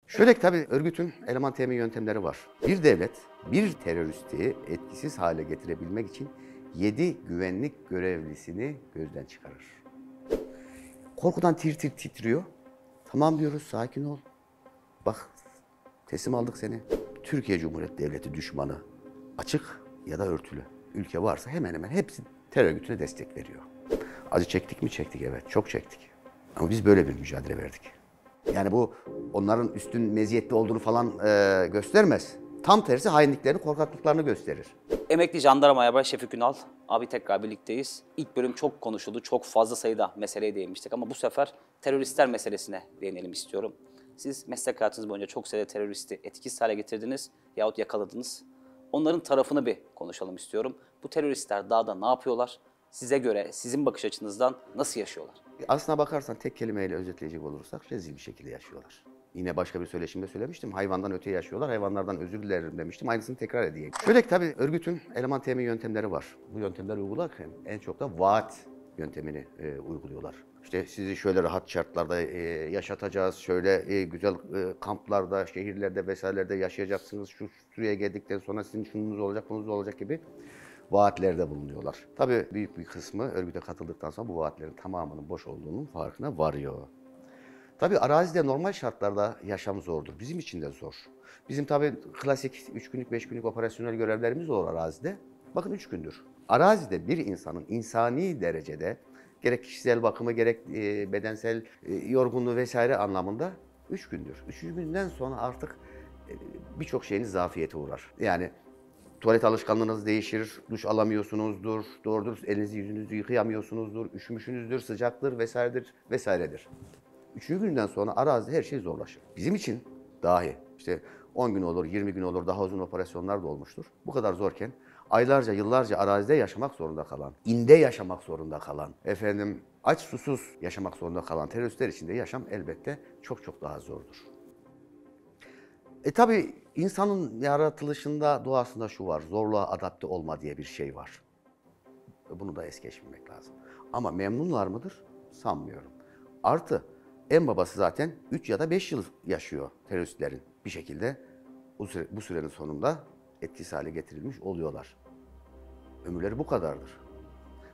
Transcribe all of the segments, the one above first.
Şöyle ki tabii örgütün eleman temin yöntemleri var. Bir devlet bir teröristi etkisiz hale getirebilmek için 7 güvenlik görevlisini gözden çıkarır. Korkudan tir tir titriyor. Tamam diyoruz, sakin ol. Bak, teslim aldık seni. Türkiye Cumhuriyeti Devleti düşmanı, açık ya da örtülü ülke varsa hemen hemen hepsi terör örgütüne destek veriyor. Acı çektik mi? Çektik, evet. Çok çektik. Ama biz böyle bir mücadele verdik. Yani bu onların üstün meziyetli olduğunu falan göstermez. Tam tersi hainliklerini, korkaklıklarını gösterir. Emekli jandarma yarbay Şefik Ünal. Abi tekrar birlikteyiz. İlk bölüm çok konuşuldu. Çok fazla sayıda meseleye değinmiştik ama bu sefer teröristler meselesine değinelim istiyorum. Siz meslek hayatınız boyunca çok sayıda teröristi etkisiz hale getirdiniz yahut yakaladınız. Onların tarafını bir konuşalım istiyorum. Bu teröristler dağda ne yapıyorlar? Size göre, sizin bakış açınızdan nasıl yaşıyorlar? Aslına bakarsan tek kelimeyle özetleyecek olursak rezil bir şekilde yaşıyorlar. Yine başka bir söyleşimde söylemiştim. Hayvandan öte yaşıyorlar. Hayvanlardan özür dilerim demiştim. Aynısını tekrar edeyim. Şöyle ki tabii örgütün eleman temin yöntemleri var. Bu yöntemleri uygularken en çok da vaat yöntemini uyguluyorlar. İşte sizi şöyle rahat şartlarda yaşatacağız, şöyle güzel kamplarda, şehirlerde vesairelerde yaşayacaksınız. Şuraya geldikten sonra sizin şununuz olacak, bununuz olacak gibi vaatlerde bulunuyorlar. Tabii büyük bir kısmı örgüte katıldıktan sonra bu vaatlerin tamamının boş olduğunun farkına varıyor. Tabii arazide normal şartlarda yaşam zordur. Bizim için de zor. Bizim tabii klasik 3 günlük, 5 günlük operasyonel görevlerimiz olur arazide. Bakın 3 gündür. Arazide bir insanın insani derecede gerek kişisel bakımı gerek bedensel yorgunluğu vesaire anlamında 3 gündür. 3. günden sonra artık birçok şeyiniz zafiyete uğrar. Yani tuvalet alışkanlığınız değişir, duş alamıyorsunuzdur, doğru dürüst elinizi yüzünüzü yıkayamıyorsunuzdur, üşümüşsünüzdür, sıcaktır vesairedir vesairedir. 3. günden sonra arazide her şey zorlaşır. Bizim için dahi işte 10 gün olur, 20 gün olur, daha uzun operasyonlar da olmuştur. Bu kadar zorken aylarca, yıllarca arazide yaşamak zorunda kalan, inde yaşamak zorunda kalan, aç susuz yaşamak zorunda kalan teröristler için de yaşam elbette çok çok daha zordur. Tabii insanın yaratılışında, doğasında şu var, zorluğa adapte olma diye bir şey var. Bunu da es geçmemek lazım. Ama memnunlar mıdır? Sanmıyorum. Artı en babası zaten 3 ya da 5 yıl yaşıyor teröristlerin. Bir şekilde bu sürenin sonunda etkisiz hale getirilmiş oluyorlar. Ömürleri bu kadardır.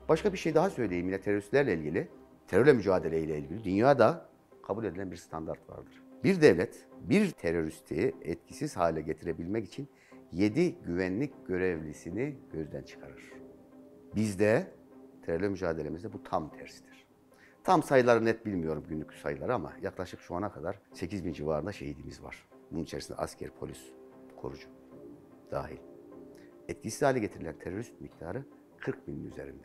Başka bir şey daha söyleyeyim yine teröristlerle ilgili. Terörle mücadeleyle ilgili dünyada kabul edilen bir standart vardır. Bir devlet bir teröristi etkisiz hale getirebilmek için 7 güvenlik görevlisini gözden çıkarır. Bizde terörle mücadelemizde bu tam tersidir. Tam sayıları net bilmiyorum günlük sayıları ama yaklaşık şu ana kadar 8.000 civarında şehidimiz var. Bunun içerisinde asker, polis, korucu dahil. Etkisiz hale getirilen terörist miktarı 40.000'in üzerinde.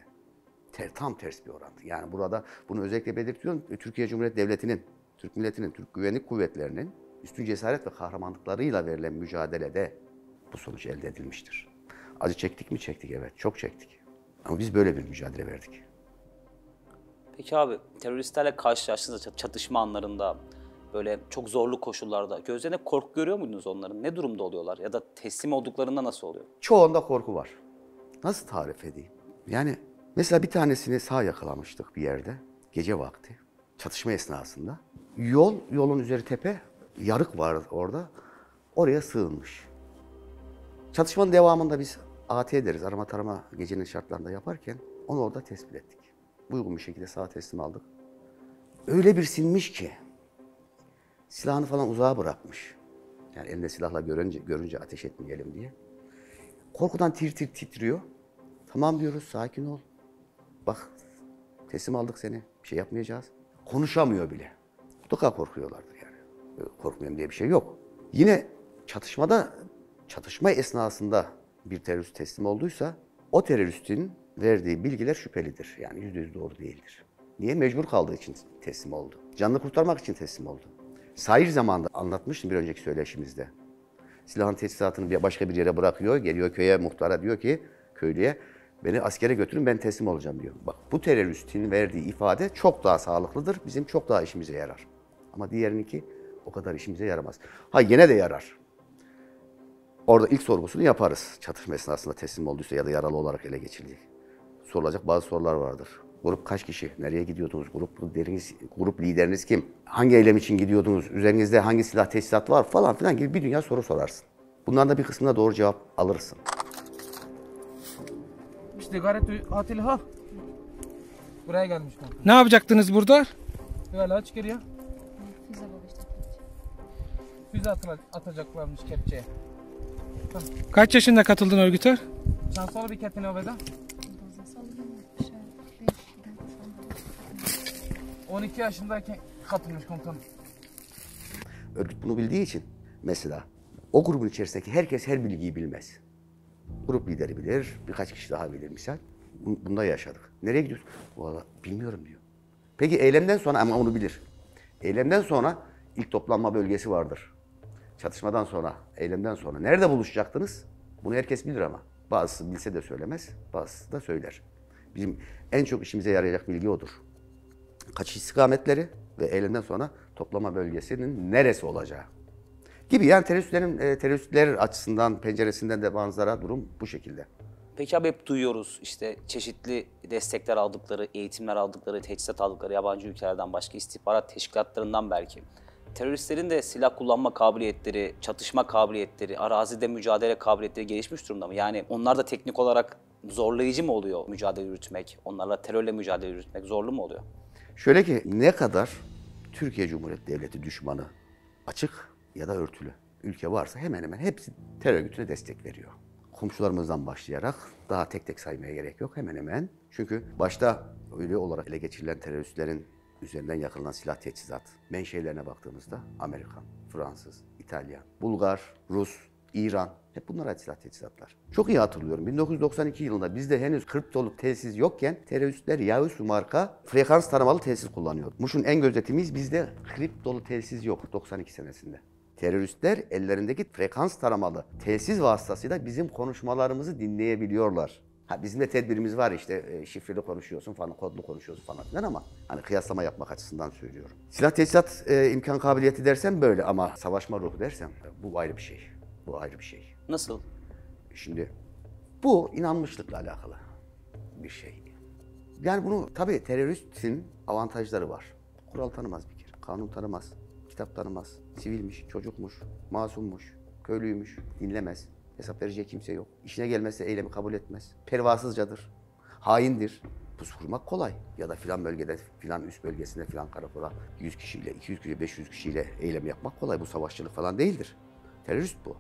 Tam ters bir orantı. Yani burada bunu özellikle belirtiyorum. Türkiye Cumhuriyeti Devleti'nin, Türk milletinin, Türk Güvenlik Kuvvetleri'nin üstün cesaret ve kahramanlıklarıyla verilen mücadelede bu sonuç elde edilmiştir. Acı çektik mi? Çektik, evet. Çok çektik. Ama biz böyle bir mücadele verdik. Peki abi, teröristlerle karşılaştığınız çatışma anlarında, böyle çok zorlu koşullarda gözlerine korku görüyor muydunuz onların? Ne durumda oluyorlar ya da teslim olduklarında nasıl oluyor? Çoğunda korku var. Nasıl tarif edeyim? Yani mesela bir tanesini sağ yakalamıştık bir yerde, gece vakti, çatışma esnasında. Yolun üzeri tepe, yarık var orada, oraya sığınmış. Çatışmanın devamında biz AT ederiz, arama tarama gecenin şartlarında yaparken onu orada tespit ettik. Uygun bir şekilde sağa teslim aldık. Öyle bir sinmiş ki, silahını falan uzağa bırakmış. Yani elinde silahla görünce ateş etmeyelim diye. Korkudan tir tir titriyor. Tamam diyoruz, sakin ol. Bak, teslim aldık seni, bir şey yapmayacağız. Konuşamıyor bile. Mutlaka korkuyorlardır yani. Korkmayan diye bir şey yok. Yine çatışma esnasında bir terörist teslim olduysa, o teröristin verdiği bilgiler şüphelidir. Yani %100 doğru değildir. Niye? Mecbur kaldığı için teslim oldu. Canını kurtarmak için teslim oldu. Sahir zamanında anlatmıştım bir önceki söyleşimizde. Silahın teçhizatını başka bir yere bırakıyor, geliyor köye, muhtara diyor ki, köylüye, beni askere götürün ben teslim olacağım diyor. Bak bu teröristin verdiği ifade çok daha sağlıklıdır, bizim çok daha işimize yarar. Ama diğerininki o kadar işimize yaramaz. Ha yine de yarar. Orada ilk sorgusunu yaparız. Çatışma esnasında teslim olduysa ya da yaralı olarak ele geçirecek. Sorulacak bazı sorular vardır. Grup kaç kişi? Nereye gidiyordunuz? Grup lideriniz kim? Hangi eylem için gidiyordunuz? Üzerinizde hangi silah teçhizat var falan filan gibi bir dünya soru sorarsın. Bunların da bir kısmına doğru cevap alırsın. İşte Garet Atilla ha. Buraya gelmiş bu. Ne yapacaktınız burada? Böyle aç geliyor. Füze baba işte. Füze atacaklarmış kepçeye. Kaç yaşında katıldın örgüte? Şanslı bir ketine ovada. Fazla sallıyorum. Şey, 5'den sonra. 12 yaşındayken katılmış komutanım. Örgüt bunu bildiği için mesela o grubun içerisindeki herkes her bilgiyi bilmez. Grup lideri bilir, birkaç kişi daha bilir misal. Bunda yaşadık. Nereye gidiyorsun? Vallahi bilmiyorum diyor. Peki eylemden sonra ama onu bilir. Eylemden sonra ilk toplanma bölgesi vardır. Çatışmadan sonra, eylemden sonra. Nerede buluşacaktınız? Bunu herkes bilir ama. Bazısı bilse de söylemez, bazısı da söyler. Bizim en çok işimize yarayacak bilgi odur. Kaçış istikametleri ve eylemden sonra toplama bölgesinin neresi olacağı gibi. Yani teröristler açısından, penceresinden de manzara durum bu şekilde. Peki abi hep duyuyoruz işte çeşitli destekler aldıkları, eğitimler aldıkları, teçhizat aldıkları yabancı ülkelerden başka istihbarat teşkilatlarından belki. Teröristlerin de silah kullanma kabiliyetleri, çatışma kabiliyetleri, arazide mücadele kabiliyetleri gelişmiş durumda mı? Yani onlar da teknik olarak zorlayıcı mı oluyor mücadele yürütmek? Onlarla terörle mücadele yürütmek zorlu mu oluyor? Şöyle ki ne kadar Türkiye Cumhuriyeti Devleti düşmanı açık ya da örtülü ülke varsa hemen hemen hepsi terör örgütüne destek veriyor. Komşularımızdan başlayarak daha tek tek saymaya gerek yok hemen hemen. Çünkü başta öyle olarak ele geçirilen teröristlerin üzerinden yakalanan silah teçhizat menşelerine baktığımızda Amerikan, Fransız, İtalyan, Bulgar, Rus, İran hep bunlar ait silah teçhizatlar. Çok iyi hatırlıyorum. 1992 yılında bizde henüz kriptoluk telsiz yokken teröristler Yavuz marka frekans taramalı telsiz kullanıyordu. Muş'un en gözetimiyiz, bizde kriptolu telsiz yok 92 senesinde. Teröristler ellerindeki frekans taramalı telsiz vasıtasıyla bizim konuşmalarımızı dinleyebiliyorlar. Ha, bizim de tedbirimiz var işte şifreli konuşuyorsun falan, kodlu konuşuyorsun falan filan ama hani kıyaslama yapmak açısından söylüyorum. Silah teçhizat imkan kabiliyeti dersem böyle ama savaşma ruhu dersem bu ayrı bir şey. Bu ayrı bir şey. Nasıl? Şimdi bu inanmışlıkla alakalı bir şey. Yani bunu tabii teröristin avantajları var. Kural tanımaz bir kere, kanun tanımaz, kitap tanımaz. Sivilmiş, çocukmuş, masummuş, köylüymüş, dinlemez. Hesap verecek kimse yok. İşine gelmezse eylemi kabul etmez. Pervasızcadır, haindir. Pusu kurmak kolay. Ya da filan bölgede, filan üst bölgesinde, filan karakola 100 kişiyle, 200 kişiyle, 500 kişiyle eylem yapmak kolay. Bu savaşçılık falan değildir. Terörist bu.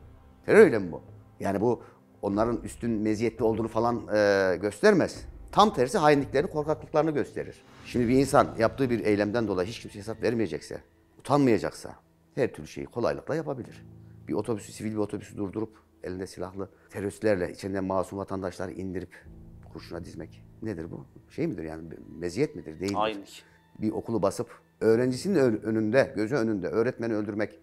Terör eylemi bu. Yani bu onların üstün meziyetli olduğunu falan göstermez. Tam tersi hainliklerini, korkaklıklarını gösterir. Şimdi bir insan yaptığı bir eylemden dolayı hiç kimse hesap vermeyecekse, utanmayacaksa her türlü şeyi kolaylıkla yapabilir. Bir otobüsü, sivil bir otobüsü durdurup elinde silahlı teröristlerle içinden masum vatandaşları indirip kurşuna dizmek nedir bu? Şey midir yani meziyet midir? Değildir. Hainlik. Bir okulu basıp öğrencisinin önünde, gözü önünde öğretmeni öldürmek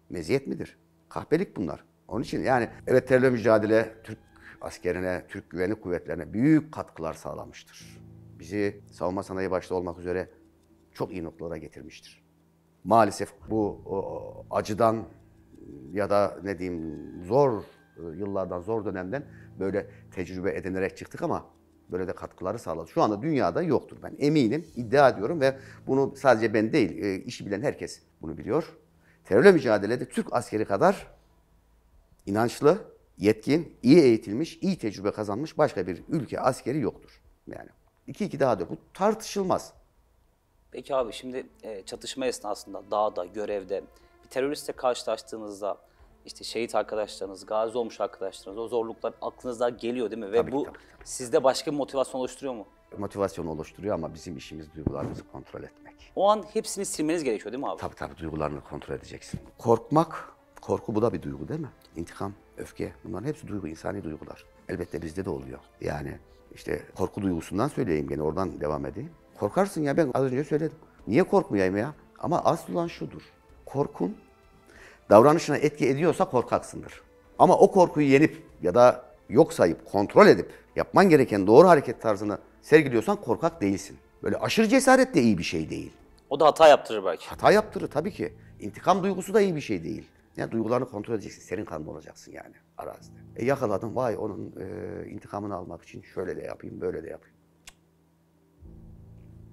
meziyet midir? Kahpelik bunlar. Onun için yani evet terörle mücadele Türk askerine, Türk güvenlik kuvvetlerine büyük katkılar sağlamıştır. Bizi savunma sanayi başta olmak üzere çok iyi noktalara getirmiştir. Maalesef bu acıdan ya da ne diyeyim zor yıllardan, zor dönemden böyle tecrübe edinerek çıktık ama böyle de katkıları sağladı. Şu anda dünyada yoktur ben eminim, iddia ediyorum ve bunu sadece ben değil, işi bilen herkes bunu biliyor. Terörle mücadelede Türk askeri kadar inançlı, yetkin, iyi eğitilmiş, iyi tecrübe kazanmış başka bir ülke askeri yoktur. Yani 2-2 daha 4. Bu tartışılmaz. Peki abi şimdi çatışma esnasında dağda, görevde bir teröristle karşılaştığınızda işte şehit arkadaşlarınız, gazi olmuş arkadaşlarınız o zorluklar aklınıza geliyor değil mi? Ve Tabii, bu tabii. sizde başka bir motivasyon oluşturuyor mu? Motivasyonu oluşturuyor ama bizim işimiz duygularımızı kontrol etmek. O an hepsini silmeniz gerekiyor değil mi abi? Tabii duygularını kontrol edeceksin. Korkmak, korku bu da bir duygu değil mi? İntikam, öfke bunların hepsi duygu, insani duygular. Elbette bizde de oluyor. Yani işte korku duygusundan söyleyeyim gene oradan devam edeyim. Korkarsın ya ben az önce söyledim. Niye korkmayayım ya? Ama asıl olan şudur. Korkun davranışına etki ediyorsa korkaksındır. Ama o korkuyu yenip ya da yok sayıp, kontrol edip yapman gereken doğru hareket tarzını sergiliyorsan korkak değilsin. Böyle aşırı cesaret de iyi bir şey değil. O da hata yaptırır belki. Hata yaptırır tabii ki. İntikam duygusu da iyi bir şey değil. Yani duygularını kontrol edeceksin, serin kanlı olacaksın yani arazide. Yakaladım, vay onun intikamını almak için şöyle de yapayım, böyle de yapayım.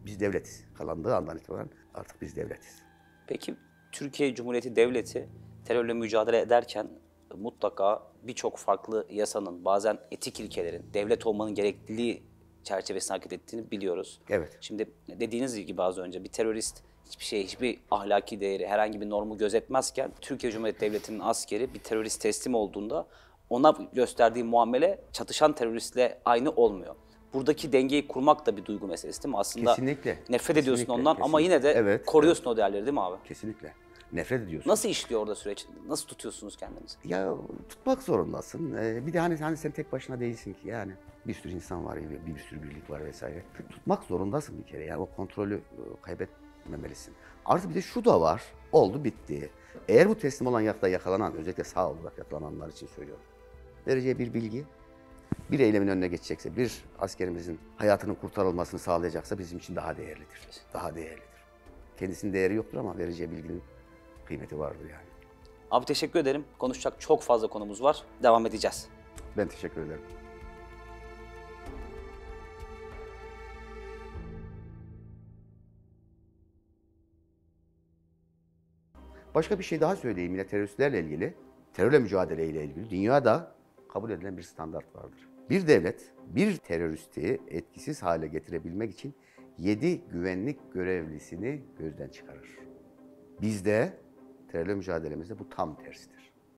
Biz devletiz. Kalandığı andan itibaren artık biz devletiz. Peki Türkiye Cumhuriyeti Devleti terörle mücadele ederken mutlaka birçok farklı yasanın, bazen etik ilkelerin, devlet olmanın gerekliliği çerçevesinde hareket ettiğini biliyoruz. Evet. Şimdi dediğiniz gibi az önce bir terörist hiçbir ahlaki değeri, herhangi bir normu gözetmezken Türkiye Cumhuriyeti Devleti'nin askeri bir terörist teslim olduğunda ona gösterdiği muamele çatışan teröristle aynı olmuyor. Buradaki dengeyi kurmak da bir duygu meselesi değil mi? Aslında Kesinlikle. nefret ediyorsun Kesinlikle, ondan ama yine de evet, koruyorsun o değerleri değil mi abi? Kesinlikle. Nefret ediyorsun. Nasıl işliyor orada süreç? Nasıl tutuyorsunuz kendinizi? Ya tutmak zorundasın. Bir de hani sen tek başına değilsin ki yani. Bir sürü insan var, bir sürü birlik var vesaire. Tutmak zorundasın bir kere. Yani o kontrolü kaybetmemelisin. Artı bir de şu da var. Oldu bitti. Eğer bu teslim olan yakta yakalanan, özellikle sağ olarak yakalananlar için söylüyorum. Vereceği bir bilgi, bir eylemin önüne geçecekse, bir askerimizin hayatının kurtarılmasını sağlayacaksa bizim için daha değerlidir. Daha değerlidir. Kendisinin değeri yoktur ama vereceği bilginin kıymeti vardır yani. Abi teşekkür ederim. Konuşacak çok fazla konumuz var. Devam edeceğiz. Ben teşekkür ederim. Başka bir şey daha söyleyeyim yine teröristlerle ilgili. Terörle mücadeleyle ilgili dünyada kabul edilen bir standart vardır. Bir devlet bir teröristi etkisiz hale getirebilmek için 7 güvenlik görevlisini gözden çıkarır. Bizde terörle mücadelemizde bu tam tersidir.